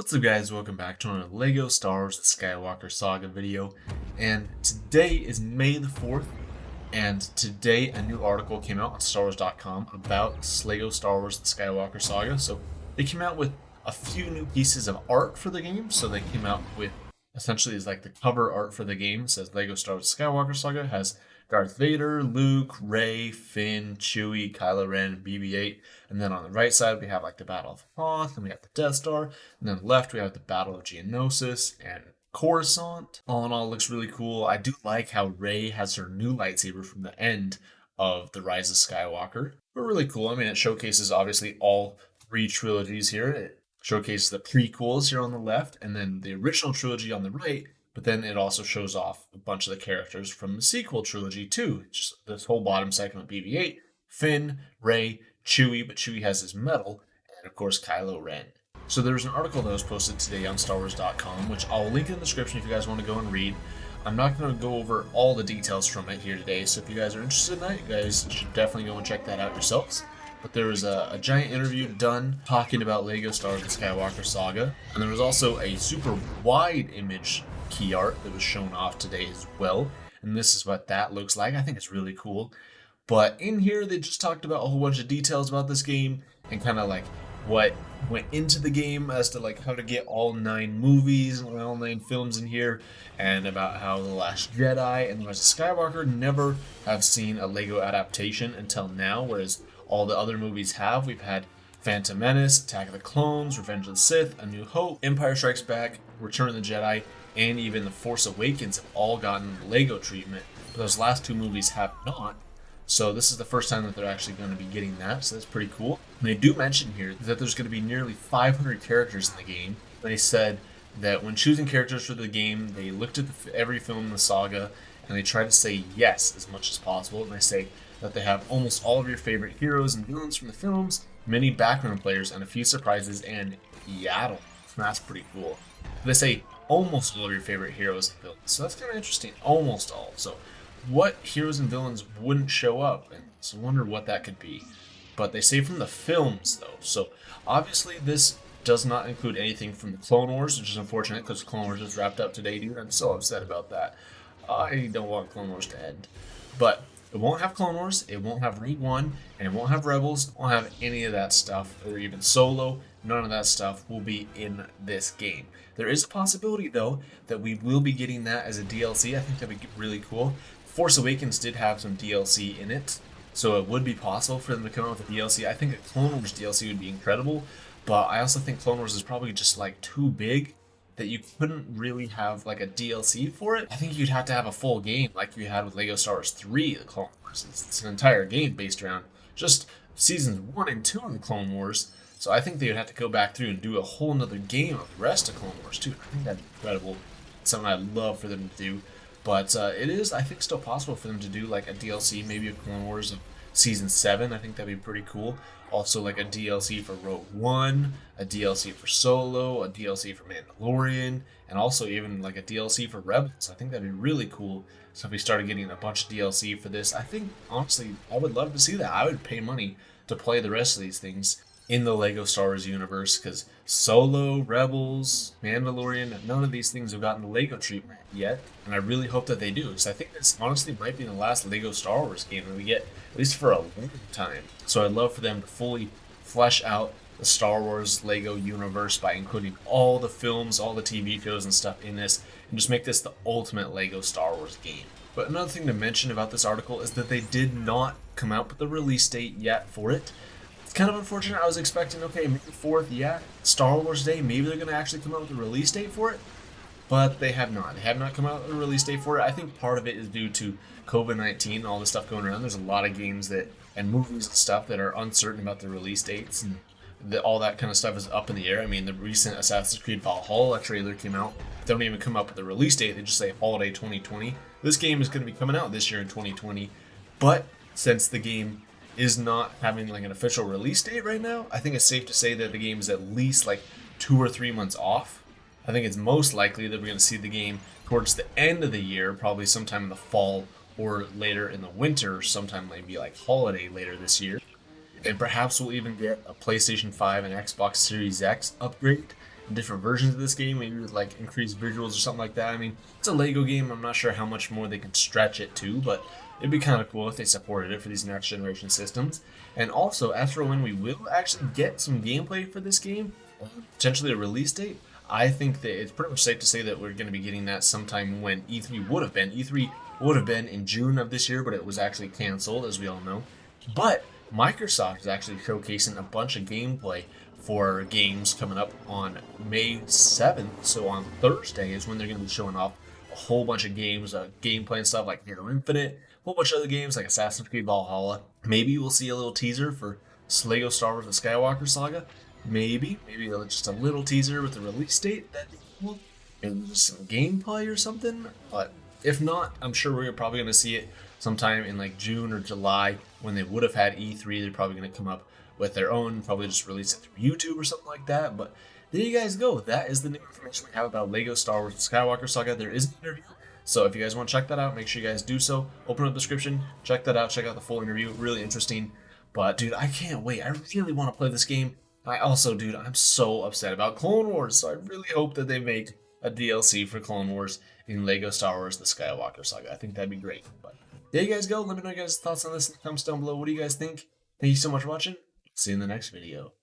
What's up guys, welcome back to another LEGO Star Wars The Skywalker Saga video, and today is May the 4th, and today a new article came out on StarWars.com about LEGO Star Wars The Skywalker Saga. So they came out with a few new pieces of art for the game. So they came out with essentially is like the cover art for the game. It says LEGO Star Wars Skywalker Saga, has Darth Vader, Luke, Rey, Finn, Chewie, Kylo Ren, BB-8, and then on the right side we have like the Battle of Hoth, and we have the Death Star, and then on the left we have the Battle of Geonosis and Coruscant. All in all, it looks really cool. I do like how Rey has her new lightsaber from the end of The Rise of Skywalker. But really cool. I mean, it showcases obviously all three trilogies here. It showcases the prequels here on the left, and then the original trilogy on the right. But then it also shows off a bunch of the characters from the sequel trilogy too. Just this whole bottom segment, BB-8, Finn, Rey, Chewie, but Chewie has his medal, and of course Kylo Ren. So there was an article that was posted today on StarWars.com, which I'll link in the description if you guys want to go and read. I'm not going to go over all the details from it here today, so if you guys are interested in that, you guys should definitely go and check that out yourselves. But there was a giant interview done talking about LEGO Star Wars: The Skywalker Saga, and there was also a super wide image key art that was shown off today as well, and this is what that looks like. I think it's really cool. But in here they just talked about a whole bunch of details about this game and kind of like what went into the game as to like how to get all 9 movies and all 9 films in here, and about how The Last Jedi and The Rise of Skywalker never have seen a LEGO adaptation until now, whereas all the other movies have. We've had Phantom Menace, Attack of the Clones, Revenge of the Sith, A New Hope, Empire Strikes Back, Return of the Jedi, and even The Force Awakens have all gotten LEGO treatment, but those last 2 movies have not. So this is the first time that they're actually going to be getting that, so that's pretty cool. And they do mention here that there's going to be nearly 500 characters in the game. They said that when choosing characters for the game, they looked at every film in the saga, and they try to say yes as much as possible, and they say that they have almost all of your favorite heroes and villains from the films, many background players, and a few surprises, and Yaddle. That's pretty cool. They say almost all of your favorite heroes and villains, so that's kind of interesting. Almost all. So what heroes and villains wouldn't show up? And so I wonder what that could be. But they say from the films, though. So obviously this does not include anything from the Clone Wars, which is unfortunate because Clone Wars just wrapped up today, dude. I'm so upset about that. I don't want Clone Wars to end. But it won't have Clone Wars, it won't have Rogue One, and it won't have Rebels, it won't have any of that stuff, or even Solo. None of that stuff will be in this game. There is a possibility, though, that we will be getting that as a DLC. I think that'd be really cool. Force Awakens did have some DLC in it, so it would be possible for them to come out with a DLC. I think a Clone Wars DLC would be incredible, but I also think Clone Wars is probably just like too big that you couldn't really have like a DLC for it. I think you'd have to have a full game like you had with LEGO Star Wars 3, the Clone Wars. It's an entire game based around just seasons 1 and 2 of the Clone Wars. So I think they would have to go back through and do a whole nother game of the rest of Clone Wars too. I think that'd be incredible. It's something I'd love for them to do. But it is, I think, still possible for them to do like a DLC, maybe a Clone Wars of Season 7. I think that'd be pretty cool. Also like a DLC for Rogue One, a DLC for Solo, a DLC for Mandalorian, and also even like a DLC for Rebels. I think that'd be really cool. So if we started getting a bunch of DLC for this, I think, honestly, I would love to see that. I would pay money to play the rest of these things in the LEGO Star Wars universe, because Solo, Rebels, Mandalorian, none of these things have gotten the LEGO treatment yet, and I really hope that they do, because I think this honestly might be the last LEGO Star Wars game that we get, at least for a long time. So I'd love for them to fully flesh out the Star Wars LEGO universe by including all the films, all the TV shows and stuff in this, and just make this the ultimate LEGO Star Wars game. But another thing to mention about this article is that they did not come out with a release date yet for it. It's kind of unfortunate. I was expecting, okay, May 4th, yeah, Star Wars Day, maybe they're going to actually come out with a release date for it, but they have not. They have not come out with a release date for it. I think part of it is due to COVID-19 and all this stuff going around. There's a lot of games and movies and stuff that are uncertain about the release dates, and all that kind of stuff is up in the air. I mean, the recent Assassin's Creed Valhalla trailer came out. They don't even come up with a release date. They just say holiday 2020. This game is going to be coming out this year in 2020, but since the game is not having like an official release date right now, I think it's safe to say that the game is at least like 2 or 3 months off. I think it's most likely that we're going to see the game towards the end of the year, probably sometime in the fall or later in the winter, sometime maybe like holiday later this year. And perhaps we'll even get a PlayStation 5 and Xbox Series X upgrade different versions of this game, maybe with like increased visuals or something like that. I mean, it's a Lego game. I'm not sure how much more they can stretch it to, but it'd be kind of cool if they supported it for these next generation systems. And also, as for when we will actually get some gameplay for this game, potentially a release date, I think that it's pretty much safe to say that we're going to be getting that sometime when E3 would have been. E3 would have been in June of this year, but it was actually canceled, as we all know. But Microsoft is actually showcasing a bunch of gameplay for games coming up on May 7th. So on Thursday is when they're going to be showing off a whole bunch of games, gameplay and stuff like Halo Infinite, a whole bunch of other games like Assassin's Creed Valhalla. Maybe we'll see a little teaser for LEGO Star Wars: The Skywalker Saga. Maybe just a little teaser with the release date. That'd be cool. Maybe just some gameplay or something. But if not, I'm sure we're probably going to see it sometime in like June or July when they would have had E3. They're probably going to come up with their own, probably just release it through YouTube or something like that. But there you guys go. That is the new information we have about LEGO Star Wars: The Skywalker Saga. There is an interview. So if you guys want to check that out, make sure you guys do so. Open up the description, check that out, check out the full interview. Really interesting. But dude, I can't wait. I really want to play this game. I also, dude, I'm so upset about Clone Wars, so I really hope that they make a DLC for Clone Wars in LEGO Star Wars: The Skywalker Saga. I think that'd be great. But there you guys go. Let me know your guys' thoughts on this in the comments down below. What do you guys think? Thank you so much for watching. See you in the next video.